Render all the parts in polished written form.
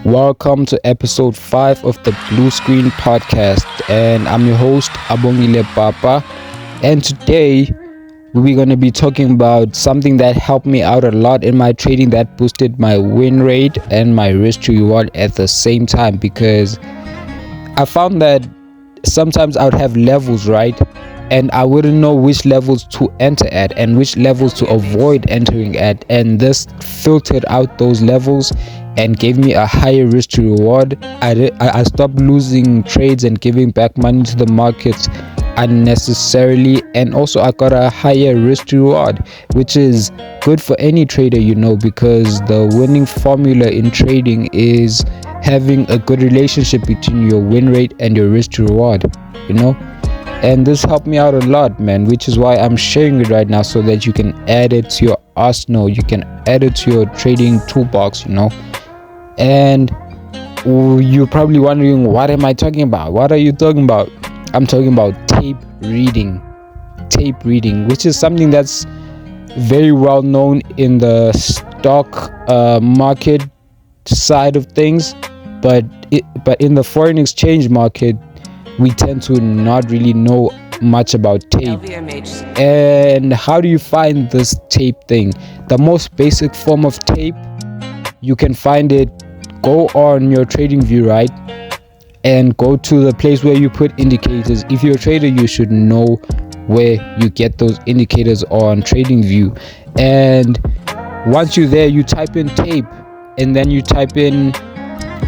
Welcome to episode 5 of the Blue Screen Podcast, and I'm your host Abongile Papa. And today we're going to be talking about something that helped me out a lot in my trading, that boosted my win rate and my risk to reward at the same time, because I found that sometimes I would have levels, right? And I wouldn't know which levels to enter at and which levels to avoid entering at, and this filtered out those levels and gave me a higher risk to reward. I stopped losing trades and giving back money to the markets unnecessarily, and also I got a higher risk to reward, which is good for any trader, because the winning formula in trading is having a good relationship between your win rate and your risk to reward, and this helped me out a lot, man, which is why I'm sharing it right now, so that you can add it to your arsenal, you can add it to your trading toolbox. And you're probably wondering, what am I talking about? What are you talking about? I'm talking about tape reading, which is something that's very well known in the stock market side of things, but in the foreign exchange market, we tend to not really know much about tape. LVMH. And how do you find this tape thing? The most basic form of tape, you can find it, go on your trading view, right, and go to the place where you put indicators. If you're a trader, you should know where you get those indicators on trading view, and once you're there, you type in tape, and then you type in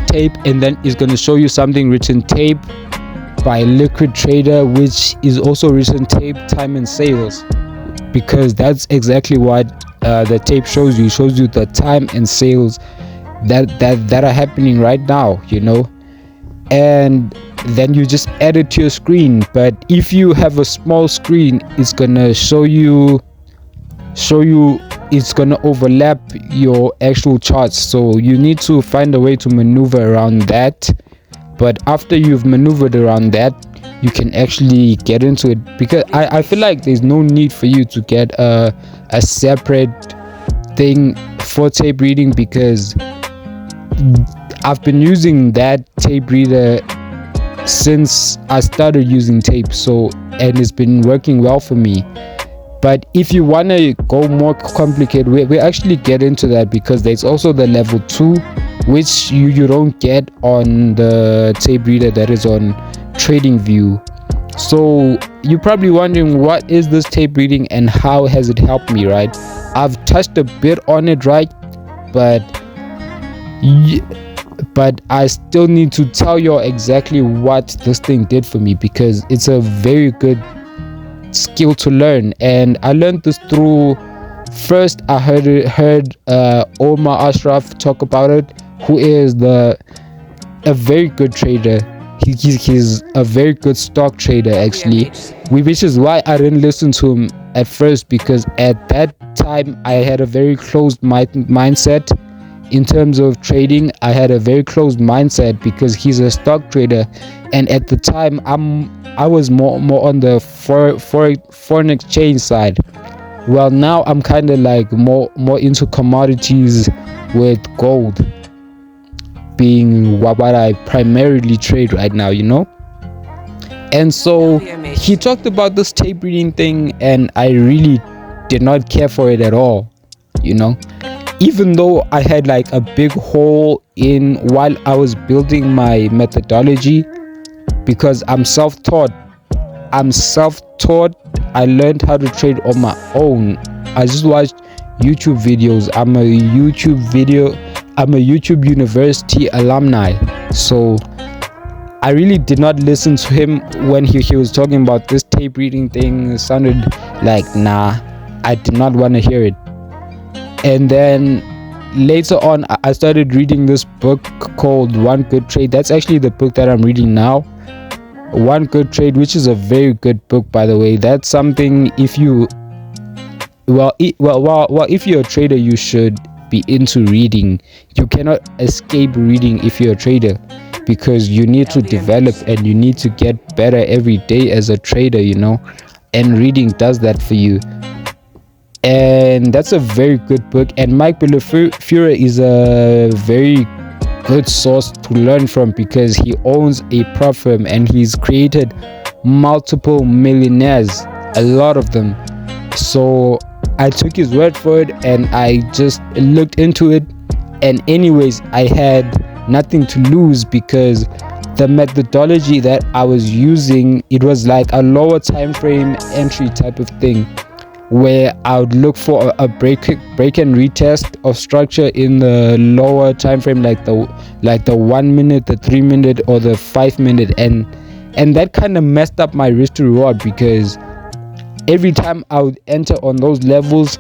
tape, and then it's going to show you something written tape by Liquid Trader, which is also written tape time and sales, because that's exactly what the tape shows you. It shows you the time and sales that are happening right now, and then you just add it to your screen. But if you have a small screen, it's gonna show you it's gonna overlap your actual charts, so you need to find a way to maneuver around that. But after you've maneuvered around that, you can actually get into it, because I feel like there's no need for you to get a separate thing for tape reading, because I've been using that tape reader since I started using tape, and it's been working well for me. But if you want to go more complicated, we actually get into that, because there's also the level 2, which you don't get on the tape reader that is on trading view. So you're probably wondering, what is this tape reading and how has it helped me, right? I've touched a bit on it, right? But I still need to tell you exactly what this thing did for me, because it's a very good skill to learn. And I learned this through, first I heard Omar Ashraf talk about it, who is a very good trader. He's a very good stock trader, actually, which is why I didn't listen to him at first, because at that time I had a very closed mindset. In terms of trading, I had a very closed mindset, because he's a stock trader, and at the time I was more on the foreign exchange side. Well, now I'm kind of like more into commodities, with gold being what I primarily trade right now, And so he talked about this tape reading thing, and I really did not care for it at all, even though I had like a big hole in while I was building my methodology, because I'm self-taught. I learned how to trade on my own. I just watched YouTube videos. I'm a YouTube University alumni, so I really did not listen to him when he was talking about this tape reading thing. It sounded like, nah, I did not want to hear it. And then later on, I started reading this book called One Good Trade. That's actually the book that I'm reading now, One Good Trade, which is a very good book, by the way. That's something, if you're a trader, you should be into reading. You cannot escape reading if you're a trader, because you need to develop and you need to get better every day as a trader, and reading does that for you. And that's a very good book. And Mike Bellafure is a very good source to learn from because he owns a prop firm and he's created multiple millionaires, a lot of them. So I took his word for it and I just looked into it, and anyways, I had nothing to lose because the methodology that I was using, it was like a lower time frame entry type of thing, where I would look for a break and retest of structure in the lower time frame, like the 1 minute, the 3 minute, or the 5 minute, and that kind of messed up my risk to reward because every time I would enter on those levels,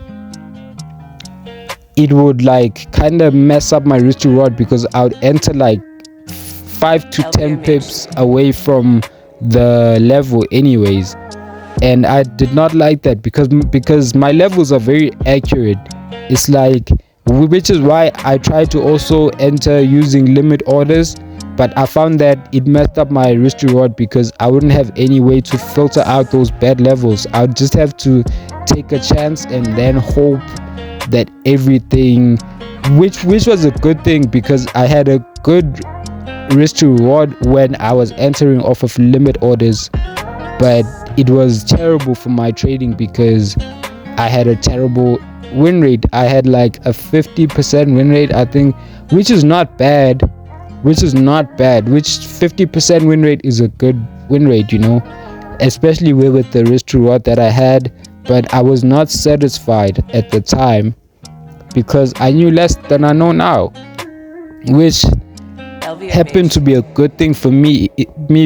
it would like kind of mess up my risk to reward because I would enter like 5 to 10 pips away from the level anyways, and I did not like that because my levels are very accurate. It's like, which is why I tried to also enter using limit orders, but I found that it messed up my risk to reward because I wouldn't have any way to filter out those bad levels. I would just have to take a chance and then hope that everything, which was a good thing because I had a good risk to reward when I was entering off of limit orders, but it was terrible for my trading because I had a terrible win rate. I had like a 50% win rate, I think, which is not bad. Which 50% win rate is a good win rate, especially with the risk to reward that I had. But I was not satisfied at the time because I knew less than I know now, which happened to be a good thing for me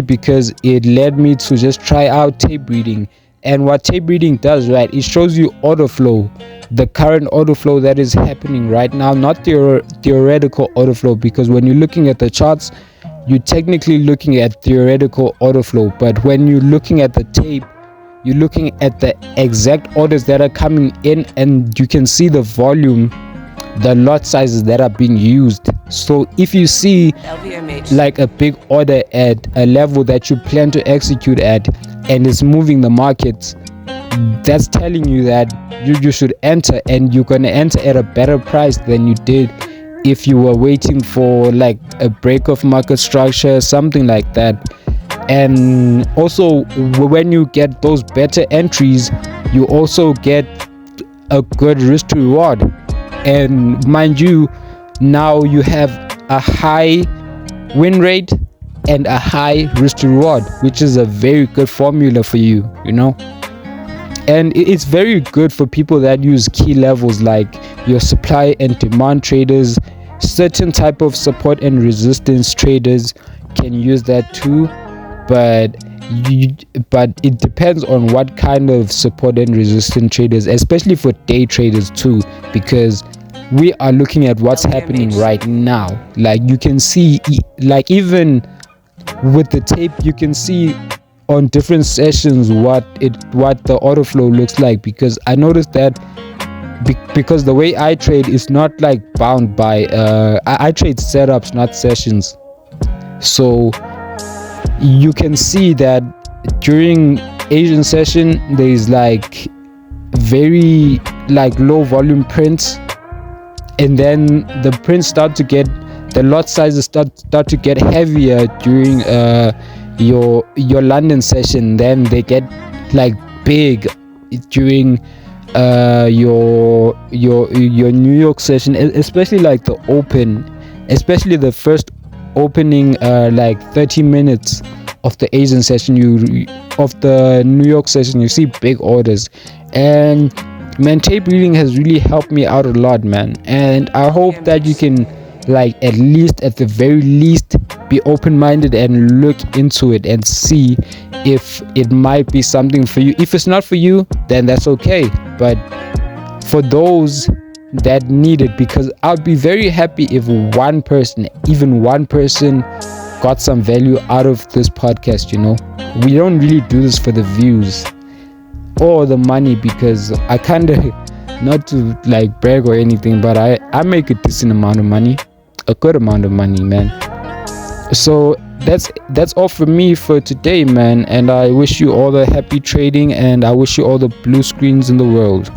because it led me to just try out tape reading. And what tape reading does, right, it shows you order flow, the current order flow that is happening right now, not theoretical order flow, because when you're looking at the charts, you're technically looking at theoretical order flow, but when you're looking at the tape, you're looking at the exact orders that are coming in, and you can see the volume, the lot sizes that are being used. So if you see like a big order at a level that you plan to execute at and it's moving the markets, that's telling you that you should enter, and you're going to enter at a better price than you did if you were waiting for like a break of market structure, something like that. And also when you get those better entries, you also get a good risk to reward. And mind you, now you have a high win rate and a high risk to reward, which is a very good formula for you, and it's very good for people that use key levels like your supply and demand traders. Certain type of support and resistance traders can use that too, but it depends on what kind of support and resistance traders, especially for day traders too, because we are looking at what's happening right now. Like you can see, like even with the tape, you can see on different sessions what the order flow looks like, because I noticed that because the way I trade is not like bound by I trade setups, not sessions. So you can see that during Asian session there's like very like low volume prints, and then the prints start to get, the lot sizes start to get heavier during your London session. Then they get like big during your New York session, especially like the open, especially the first opening like 30 minutes of the Asian session, of the New York session, you see big orders. And man, tape reading has really helped me out a lot, man, and I hope that you can, like, at the very least be open-minded and look into it and see if it might be something for you. If it's not for you, then that's okay, but for those that need it, because I'd be very happy if even one person got some value out of this podcast. We don't really do this for the views or the money, because I kind of, not to like brag or anything, but I make a decent amount of money, a good amount of money, man. So that's all for me for today, man, and I wish you all the happy trading, and I wish you all the blue screens in the world.